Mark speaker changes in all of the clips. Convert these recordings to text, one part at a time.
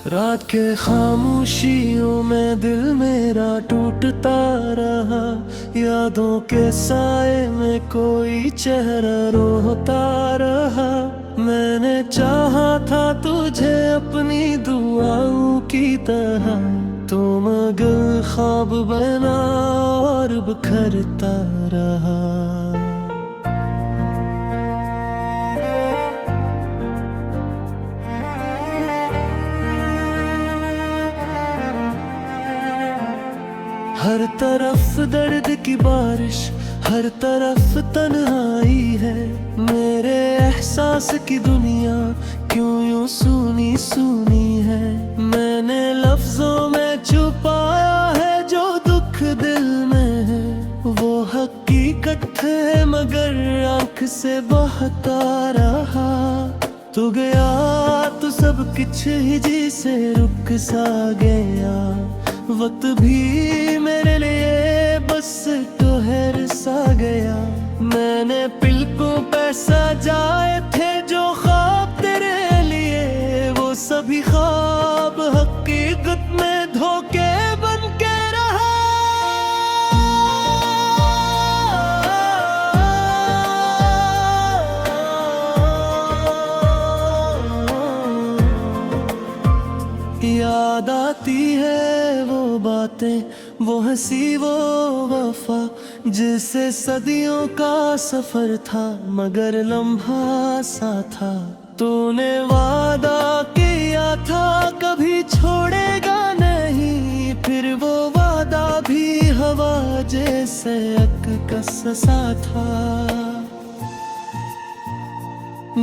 Speaker 1: रात के खामोशियों में दिल मेरा टूटता रहा। यादों के साए में कोई चेहरा रोता रहा। मैंने चाहा था तुझे अपनी दुआओं की तरह, तो मगर ख्वाब बना और बिखरता रहा। हर तरफ दर्द की बारिश, हर तरफ तन्हाई है। मेरे एहसास की दुनिया क्यों यूं सूनी सूनी है। मैंने लफ्जों में छुपाया है जो दुख दिल में है। वो हकीकत है मगर आंख से बहता रहा। तू गया तो सब कुछ ही जी से रुक सा गया। वक्त भी मेरे लिए बस ठहर सा गया। मैंने पलकों पे सजाए थे जो ख्वाब तेरे लिए, वो सभी ख्वाब हकीकत में धोखे बन के रहा। याद आती है वो बातें, वो हंसी वो वफा, जिसे सदियों का सफर था मगर लम्हा सा था। तूने वादा किया था कभी छोड़ेगा नहीं, फिर वो वादा भी हवा जैसे अककस सा था।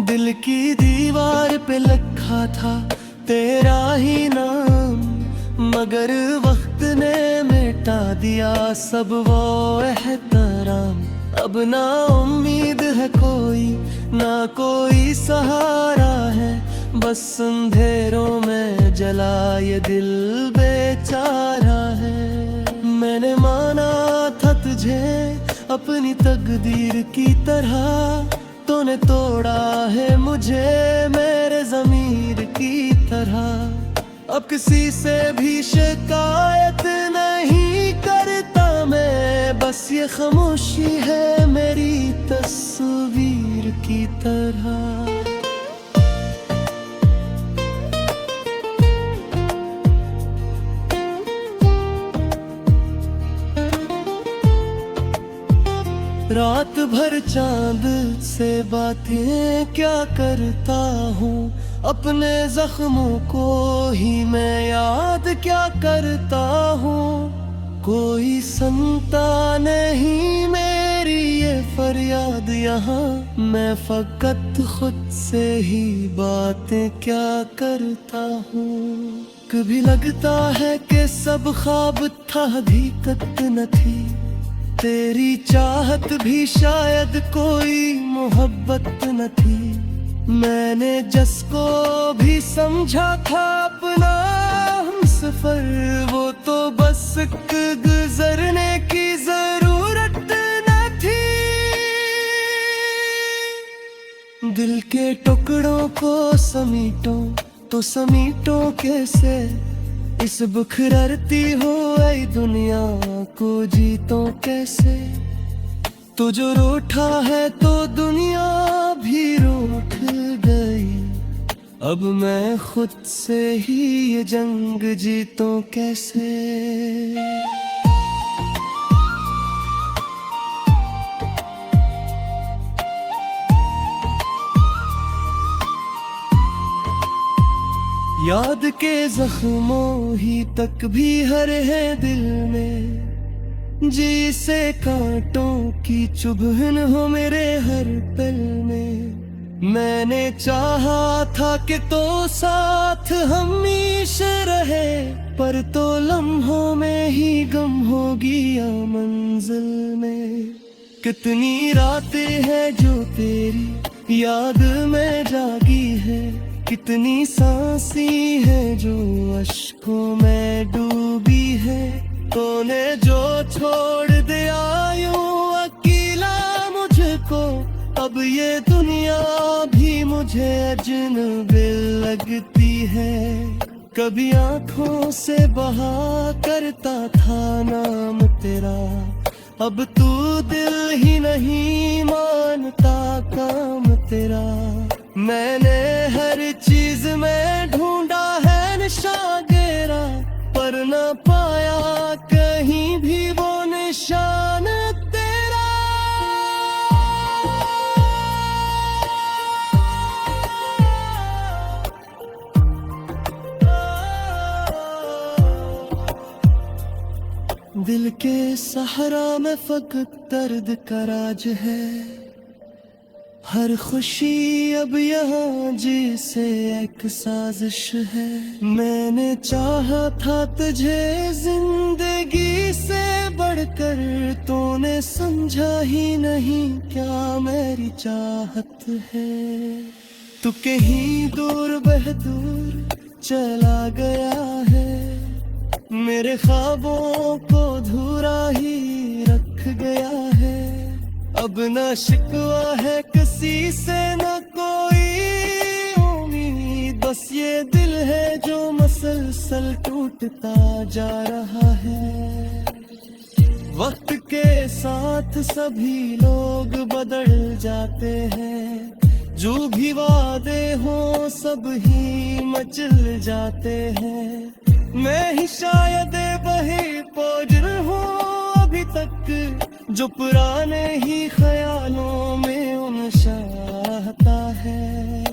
Speaker 1: दिल की दीवार पे लिखा था तेरा ही नाम, मगर वक्त ने मिटा दिया सब वो एहतराम। अब ना उम्मीद है कोई, ना कोई सहारा है। बस अंधेरों में जला ये दिल बेचारा है। मैंने माना था तुझे अपनी तकदीर की तरह, तूने तोड़ा है मुझे मेरे ज़मीर की तरह। अब किसी से भी शिकायत नहीं करता मैं, बस ये खामोशी है मेरी तस्वीर की तरह। रात भर चांद से बातें क्या करता हूँ, अपने जख्मों को ही मैं याद क्या करता हूँ। कोई सुनता नहीं मेरी ये फरियाद यहाँ, मैं फकत खुद से ही बातें क्या करता हूँ। कभी लगता है कि सब ख्वाब था हकीकत न थी, तेरी चाहत भी शायद कोई मोहब्बत न थी। मैंने जिसको भी समझा था अपना हमसफर, वो तो बस गुजरने की जरूरत न थी। दिल के टुकड़ों को समीटो तो समीटो कैसे, इस बिखरती हुई दुनिया को जीतो कैसे। तो जो रूठा है तो दुनिया भी रूठ गई, अब मैं खुद से ही ये जंग जीतूं कैसे। याद के जख्मों ही तक भी हर है दिल में, जिसे कांटों की चुभन हो मेरे हर पल में। मैंने चाहा था कि तो साथ हमेशा रहे, पर तो लम्हों में ही गम होगी या मंजिल में। कितनी रातें हैं जो तेरी याद में जागी है, कितनी सांसी है जो अश्कों में डूबी है। तूने जो छोड़ दिया यूं अकेला मुझको, अब ये दुनिया भी मुझे अजनबी लगती है। कभी आंखों से बहा करता था नाम तेरा, अब तू दिल ही नहीं मानता काम तेरा। मैंने हर चीज में ढूंढा है निशान तेरा, पर न पाया कहीं भी वो निशान तेरा। दिल के सहारा में फकत दर्द का राज है, हर खुशी अब यहाँ जैसे एक साजिश है। मैंने चाहा था तुझे जिंदगी से बढ़कर, तूने समझा ही नहीं क्या मेरी चाहत है। तू कहीं दूर बहदूर चला गया है, मेरे ख्वाबों को धूरा ही रख गया है। अब न शिकवा है किसी से न कोई उम्मीद, बस ये दिल है जो मसलसल टूटता जा रहा है। वक्त के साथ सभी लोग बदल जाते हैं, जो भी वादे हो सब ही मचल जाते हैं। मैं ही शायद वही पोजर हूँ अभी तक, जो पुराने ही ख्यालों में उलझता है।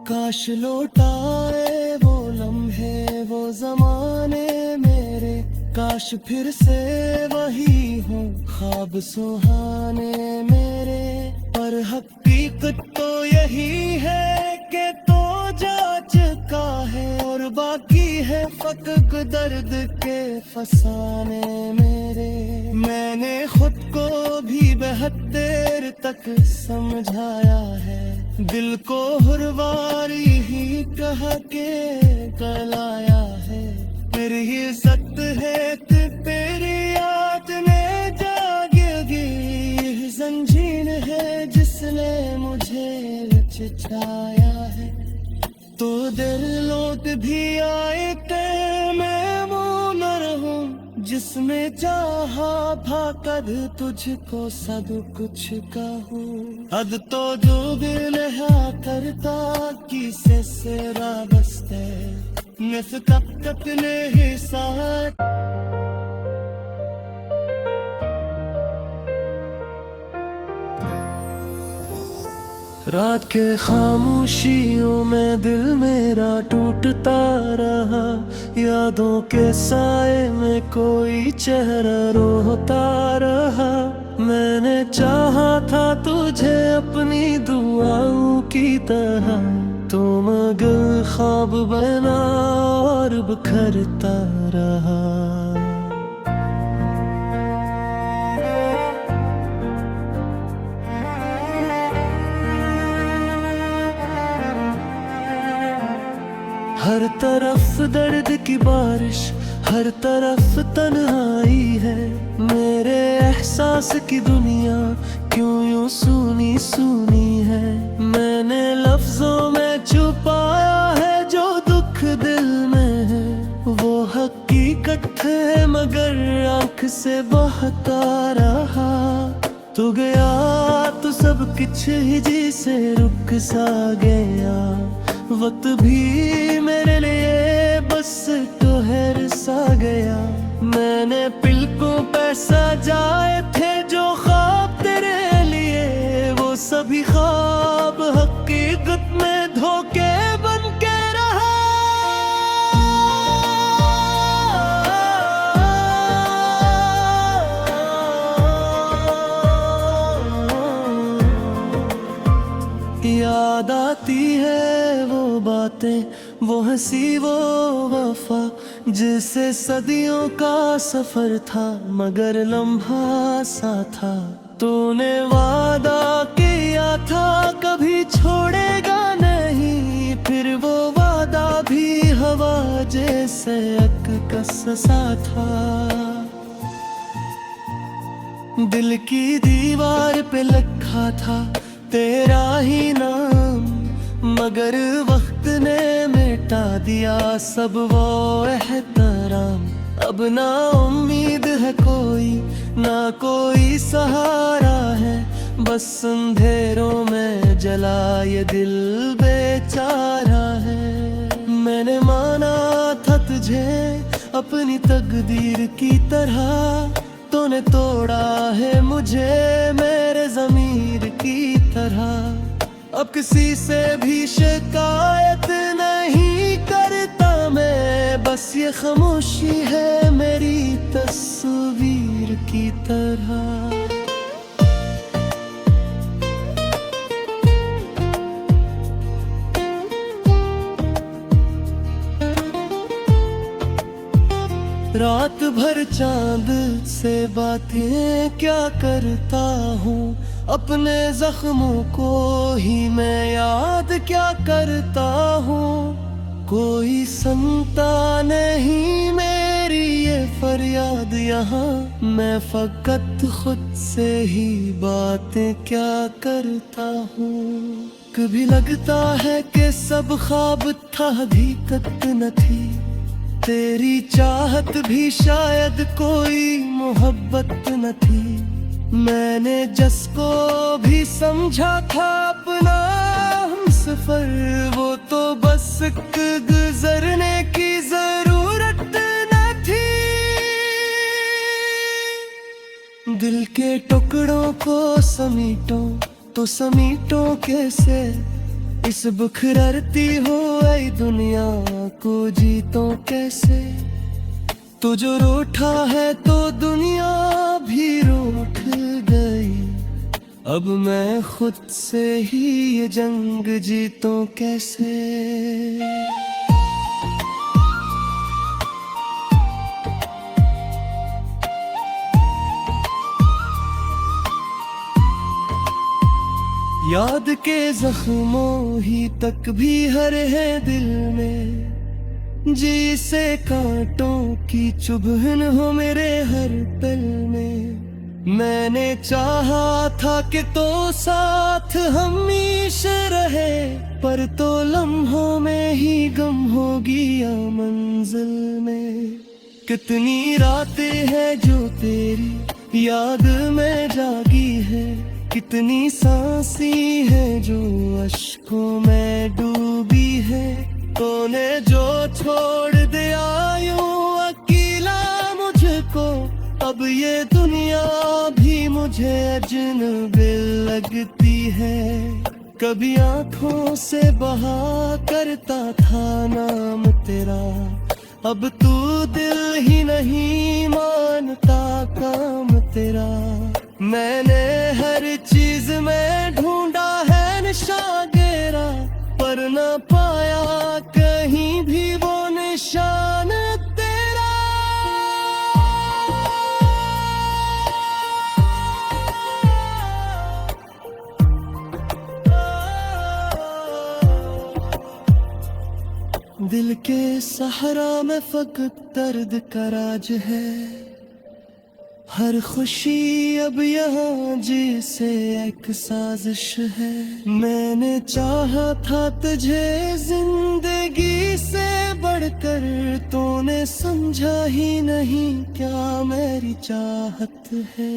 Speaker 1: काश लौटाए वो लम्हे वो जमाने मेरे, काश फिर से वही हो ख्वाब सुहाने मेरे। पर हकीकत तो यही है कि तो जा चुका है, और बाकी है फकक दर्द के फसाने मेरे। मैंने खुद को भी बहुत देर तक समझाया है, दिल को हुरवारी ही कहा के गलाया है। मेरी इज्जत है कि तेरी याद ने जागेगी, जंजीर है जिसने मुझे लचकाया है। तो दिल लौट भी आए ते मैं वो न रहूं, जिसमें चाहा भाकर तुझको सब कुछ कहूँ। हद तो जो दिल है करता किसे से राबस्ते, मिस कब ने ही साथ। रात के खामोशियों में दिल मेरा टूटता रहा, यादों के साए में कोई चेहरा रोता रहा। मैंने चाहा था तुझे अपनी दुआओं की तरह, तो मगर ख्वाब बना और बिखरता रहा। हर तरफ दर्द की बारिश, हर तरफ तन्हाई है। मेरे एहसास की दुनिया क्यों यूं सूनी सूनी है। मैंने लफ्जों में छुपाया है जो दुख दिल में है, वो हकीकत है मगर आंख से बहता रहा। तू गया तो सब कुछ ही जी से रुक सा गया, वक्त भी मेरे लिए बस ठहर सा गया। मैंने पलकों पे सजाए थे जो ख्वाब तेरे लिए, वो सभी ख्वाब हकीकत में धोखे बन के रहा। याद आती है वो बातें, वो हंसी वो वफा, जिससे सदियों का सफर था मगर लम्हा सा था। तूने वादा किया था कभी छोड़ेगा नहीं, फिर वो वादा भी हवा जैसे एक कससा था। दिल की दीवार पे लिखा था तेरा ही नाम, मगर वक्त ने मिटा दिया सब वो एहतराम। अब ना उम्मीद है कोई, ना कोई सहारा है, बस अंधेरों में जला ये दिल बेचारा है। मैंने माना था तुझे अपनी तकदीर की तरह, तूने तोड़ा है मुझे मेरे ज़मीर की तरह। अब किसी से भी शिकायत नहीं करता मैं, बस ये खामोशी है मेरी तस्वीर की तरह। रात भर चांद से बातें क्या करता हूँ, अपने जख्मों को ही मैं याद क्या करता हूँ। कोई सुनता नहीं मेरी ये फरियाद यहाँ, मैं फकत खुद से ही बातें क्या करता हूँ। कभी लगता है कि सब ख्वाब था हकीकत न थी, तेरी चाहत भी शायद कोई मोहब्बत न थी। मैंने जिसको भी समझा था अपना हमसफर, वो तो बस गुजरने की जरूरत न थी। दिल के टुकड़ों को समीटो तो समीटो कैसे, इस बिखरती हुई दुनिया को जीतो कैसे। तो जो रूठा है तो दुनिया भी रूठ गई, अब मैं खुद से ही ये जंग जीतूं कैसे। याद के जख्मों ही तक भी हर है दिल में, जी से कांटों की चुभन हो मेरे हर पल में। मैंने चाहा था कि तो साथ हमेशा रहे, पर तो लम्हों में ही गम होगी या मंजिल में। कितनी रातें हैं जो तेरी याद में जागी है, कितनी सांसी है जो अश्कों में डूबी है। तूने जो छोड़ दिया यूं अकेला मुझको, अब ये दुनिया भी मुझे अजनबी लगती है। कभी आंखों से बहा करता था नाम तेरा, अब तू दिल ही नहीं मानता काम तेरा। मैंने हर चीज में ढूंढा है निशान तेरा, पर न पाया कहीं भी वो निशान तेरा। दिल के सहारा में फकत दर्द का राज है, हर खुशी अब यहाँ जैसे एक साजिश है। मैंने चाहा था तुझे जिंदगी से बढ़कर, तूने समझा ही नहीं क्या मेरी चाहत है।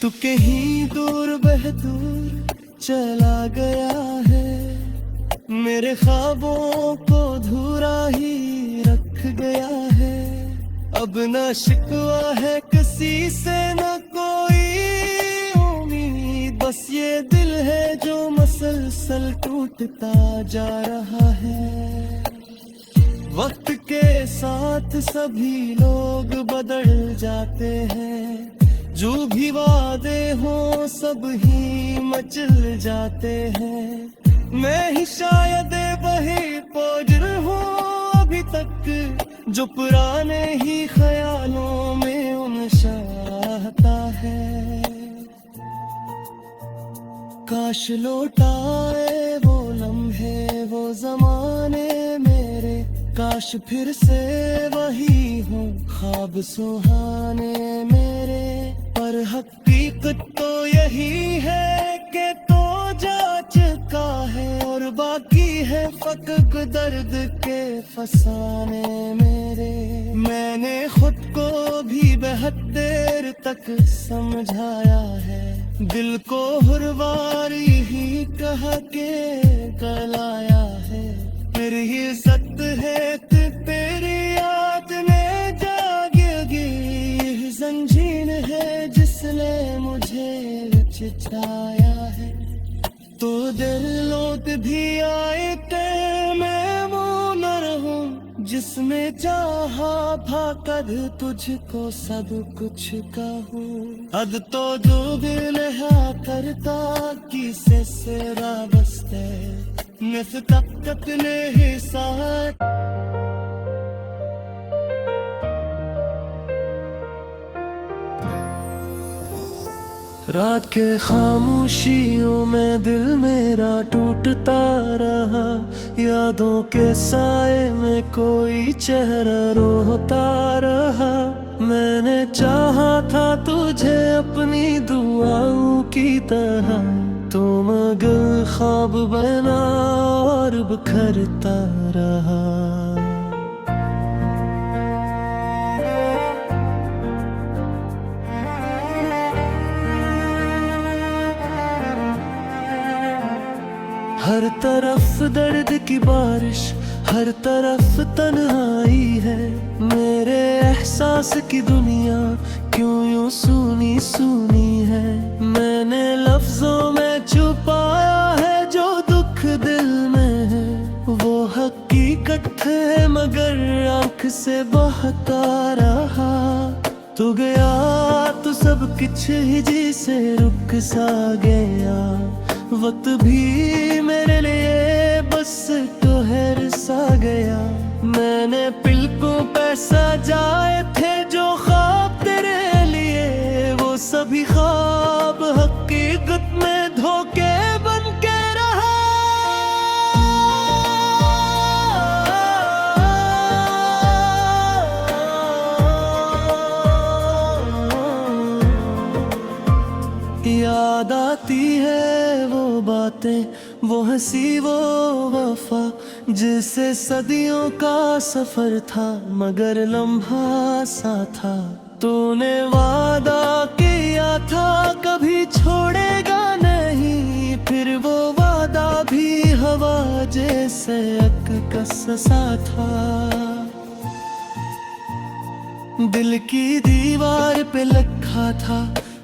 Speaker 1: तू कहीं दूर बहदूर चला गया है, मेरे ख्वाबों को धूरा ही रख गया है। अब न शिकवा है किसी से न कोई उम्मीद, बस ये दिल है जो मसलसल टूटता जा रहा है। वक्त के साथ सभी लोग बदल जाते हैं, जो भी वादे हो सब ही मचल जाते हैं। मैं ही शायद वही बोझ हूँ अभी तक, जो पुराने ही ख्यालों में उलझता है। काश लौटाए वो लम्हे वो जमाने मेरे, काश फिर से वही हूँ ख्वाब सुहाने मेरे। पर हकीकत तो यही है कि तो जा चुका है और बाकी है फकक दर्द के फसाने मेरे। मैंने खुद को भी बहुत देर तक समझाया है, दिल को हर बार यही कहा के गलाया है। मेरी इज्जत है तेरी याद में जागेगी, यह जंजीर है जिसने मुझे चिढ़ाया है। तो दिल लौट भी आए ते मैं वो न रहूं जिसमें चाहा भाकर तुझको सब कुछ कहूं। अब तो जो दिल है करता किसे सेरा बसते नस तक ने ही साथ। रात के खामोशियों में दिल मेरा टूटता रहा, यादों के साए में कोई चेहरा रोता रहा। मैंने चाहा था तुझे अपनी दुआओं की तरह, तो मगर ख्वाब बना और बिखरता रहा। हर तरफ दर्द की बारिश, हर तरफ तन्हाई है। मेरे एहसास की दुनिया क्यों यूं सूनी सूनी है। मैंने लफ्जों में छुपाया है जो दुख दिल में है, वो हकीकत है मगर आंख से बहता रहा। तू गया तो सब कुछ ही जी से रुक सा गया, वक्त भी मेरे लिए बस ठहर सा गया। मैंने पिल को पैसा जाए थे जो ख्वाब तेरे लिए, वो सभी ख्वाब हकीकत में धोखे बन के रहा। याद आती है वो बातें, वो हंसी वो वफा, जिसे सदियों का सफर था मगर लम्हा सा था। तूने वादा किया था कभी छोड़ेगा नहीं, फिर वो वादा भी हवा जैसे अककस सा था। दिल की दीवार पे लिखा था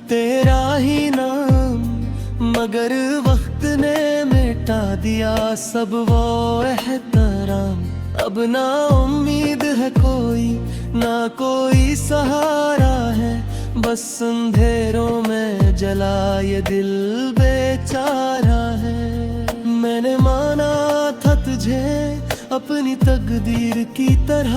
Speaker 1: तेरा ही नाम, मगर वक्त ने मिटा दिया सब वो एहतराम। अब ना उम्मीद है कोई, ना कोई सहारा है, बस अंधेरों में जला ये दिल बेचारा है। मैंने माना था तुझे अपनी तकदीर की तरह,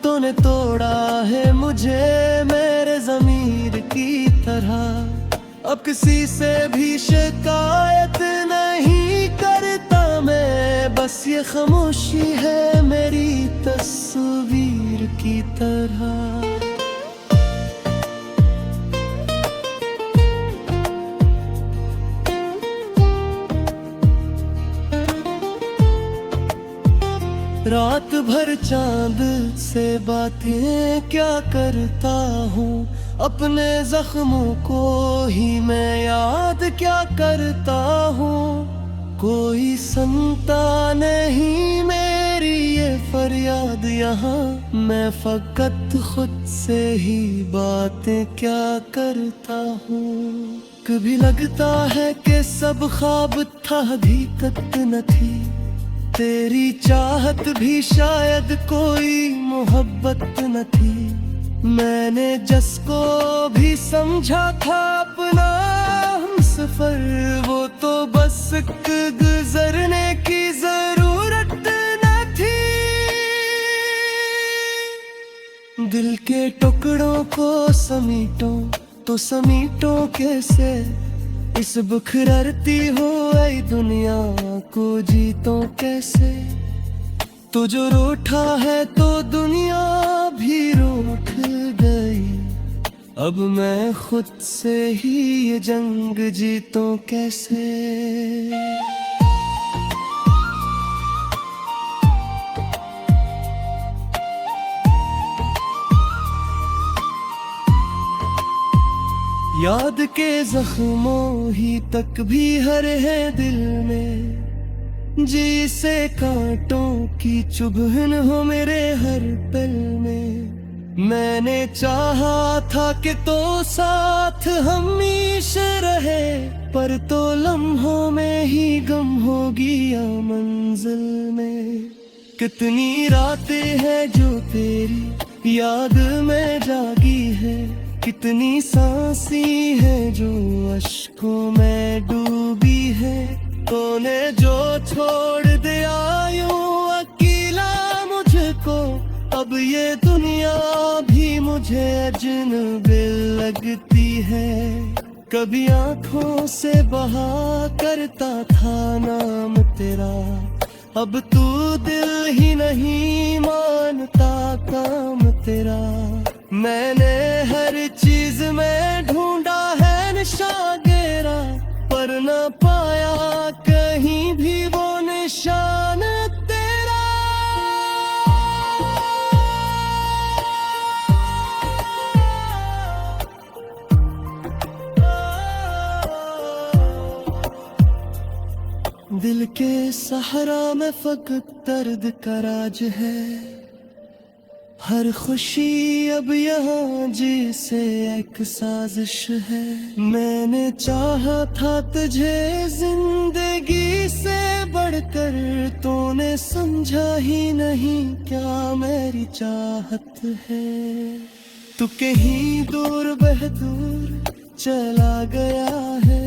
Speaker 1: तूने तोड़ा है मुझे मेरे ज़मीर की तरह। अब किसी से भी शिकायत नहीं करता मैं, बस ये खामोशी है मेरी तस्वीर की तरह। रात भर चांद से बातें क्या करता हूँ, अपने जख्मों को ही मैं याद क्या करता हूँ। कोई सुनता नहीं मेरी ये फरियाद यहाँ, मैं फकत खुद से ही बातें क्या करता हूँ। कभी लगता है कि सब ख्वाब था हकीकत न थी, तेरी चाहत भी शायद कोई मोहब्बत न थी। मैंने जिसको भी समझा था अपना हमसफर, वो तो बस गुजरने की जरूरत न थी। दिल के टुकड़ों को समीटो तो समीटो कैसे, इस बुखरती हुई दुनिया को जीतो कैसे। तो जो रूठा है तो दुनिया भी रूठ गई, अब मैं खुद से ही ये जंग जीतूं कैसे। याद के जख्मों ही तक भी हरे हैं दिल में, जी से कांटों की चुभन हो मेरे हर पल में। मैंने चाहा था कि तो साथ हमेशा रहे, पर तो लम्हों में ही गम होगी या मंजिल में। कितनी रातें हैं जो तेरी याद में जागी है, कितनी सांसी है जो अश्कों में डूबी है। तूने जो छोड़ दिया यूं अकेला मुझको, अब ये दुनिया भी मुझे अजनबी लगती है। कभी आंखों से बहा करता था नाम तेरा, अब तू दिल ही नहीं मानता काम तेरा। मैंने हर चीज में ढूंढा है निशान तेरा, पर न पाया कहीं भी वो निशान तेरा। दिल के सहारा में फकत दर्द का राज है, हर खुशी अब यहाँ जैसे एक साजिश है। मैंने चाहा था तुझे जिंदगी से बढ़कर, तूने समझा ही नहीं क्या मेरी चाहत है। तू कहीं दूर बहदूर चला गया है,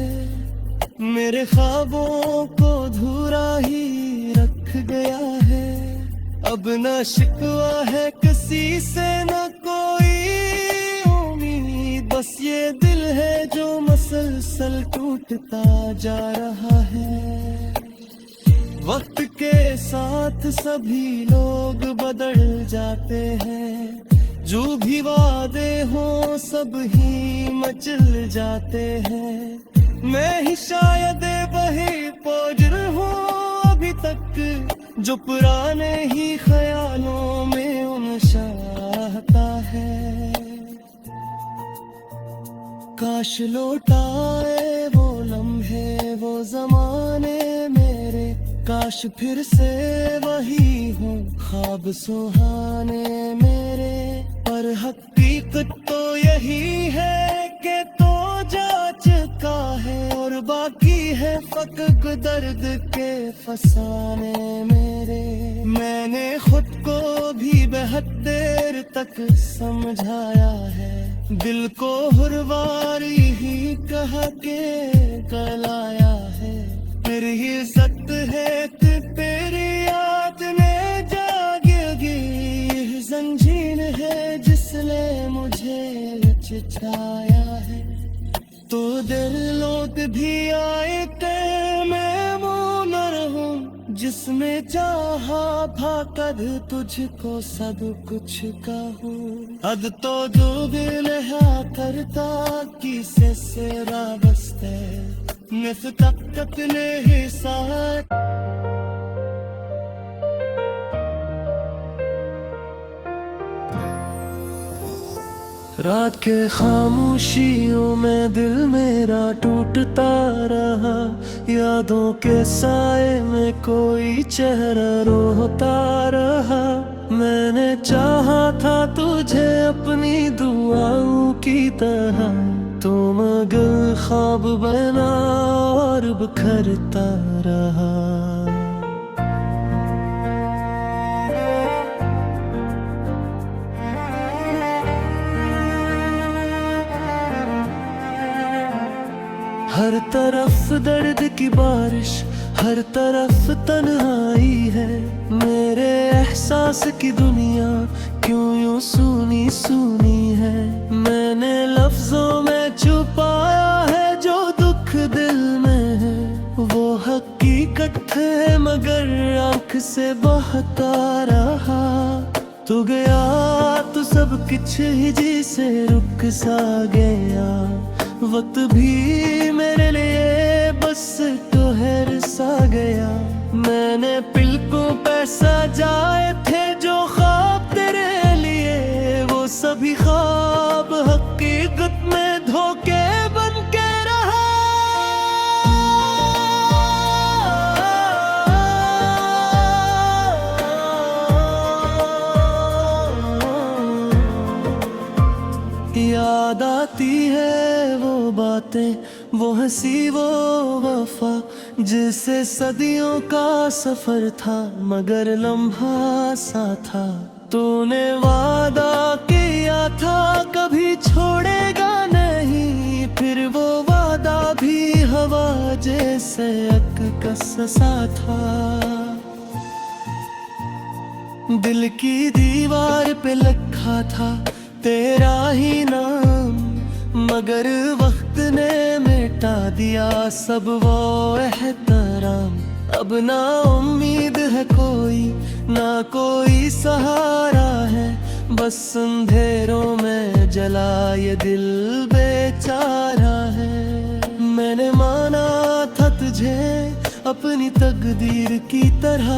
Speaker 1: मेरे ख्वाबों को धूरा ही रख गया है। अब न शिकवा है किसी से न कोई उम्मीद, बस ये दिल है जो मसलसल टूटता जा रहा है। वक्त के साथ सभी लोग बदल जाते हैं, जो भी वादे हों सब ही मचल जाते हैं। मैं ही शायद वही पौजर हूँ अभी तक, जो पुराने ही ख्यालों में उलझता है। काश लौटाए वो लम्हे वो जमाने मेरे, काश फिर से वही हो ख्वाब सुहाने मेरे। पर हकीकत तो यही है कि तो जा चुका है, और बाकी है फकक दर्द के फसाने मेरे। मैंने खुद को भी बहुत देर तक समझाया है, दिल को हर बार यही कहा के गलाया है। मेरी इज्जत है कि तेरी याद में जागेगी, जंजीर है जिसने मुझे चिढ़ाया है। तो दिल लौट भी आए ते मैं वो न रहूं, जिसमें चाहा था कद तुझको सब कुछ कहूं। अद तो जो दिल है करता किसे से राबस्ते, निस तक ने ही साथ। रात के खामोशियों में दिल मेरा टूटता रहा, यादों के साए में कोई चेहरा रोता रहा। मैंने चाहा था तुझे अपनी दुआओं की तरह, तो मगर ख्वाब बना और बिखरता रहा। हर तरफ दर्द की बारिश, हर तरफ तन्हाई है। मेरे एहसास की दुनिया क्यों यूं सूनी सूनी है। मैंने लफ्जों में छुपाया है जो दुख दिल में है, वो हकीकत है मगर आंख से बहता रहा। तू गया तो सब सब कुछ ही जी से रुक सा गया, वक्त भी मेरे लिए बस ठहर सा गया। मैंने बिल्कुल पैसा जाए थे जो ख्वाब तेरे लिए, वो सभी ख्वाब हकीकत में धोखे बन के रहा। याद आती है वो बातें, वो हंसी वो वफा, जिसे सदियों का सफर था मगर लम्हा सा था। तूने वादा किया था कभी छोड़ेगा नहीं, फिर वो वादा भी हवा जैसे अककस सा था। दिल की दीवार पे लिखा था तेरा ही नाम, मगर वक्त ने मिटा दिया सब वो एहतराम। अब ना उम्मीद है कोई, ना कोई सहारा है, बस अंधेरों में जला ये दिल बेचारा है। मैंने माना था तुझे अपनी तकदीर की तरह,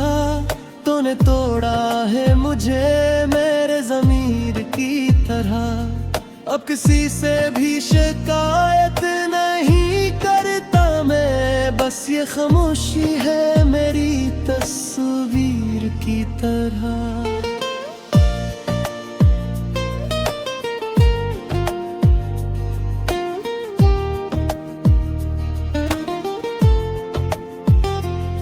Speaker 1: तूने तोड़ा है मुझे मेरे ज़मीर की तरह। अब किसी से भी शिकायत नहीं करता मैं, बस ये खामोशी है मेरी तस्वीर की तरह।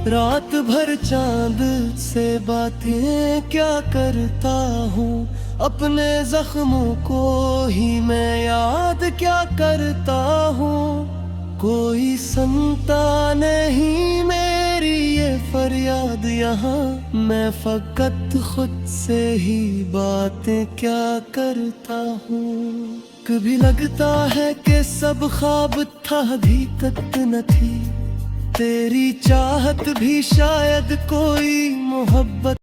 Speaker 1: रात भर चांद से बातें क्या करता हूँ, अपने जख्मों को ही मैं याद क्या करता हूँ। कोई सुनता नहीं मेरी ये फरियाद यहाँ, मैं फकत खुद से ही बातें क्या करता हूँ। कभी लगता है कि सब ख्वाब था हकीकत न थी, तेरी चाहत भी शायद कोई मोहब्बत